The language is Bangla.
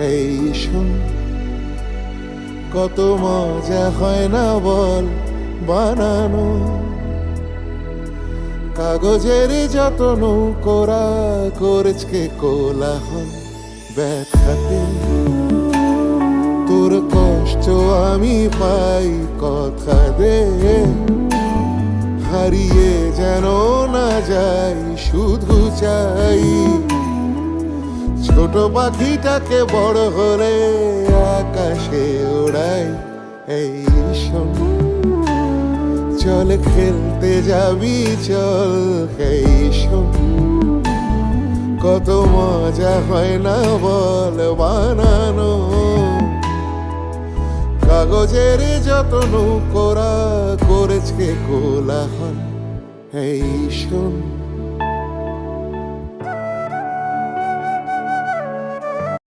এই শোন, কত মজা হয় না বল বানানো, কাগজের যত নৌকোরা করেছে কোলাহল ব্যথাতে। তোর কষ্ট আমি পাই কথা দে, হারিয়ে যেন না যাই, শুধু চাই ছোট পাখিটাকে বড় হলে আকাশে ওড়াই। এই শোন, চল খেলতে যাবি চল। এই শোন, কত মজা হয় না বল বানানো, কাগজের যত নৌকোরা করেছে কোলাহল। এই শোন।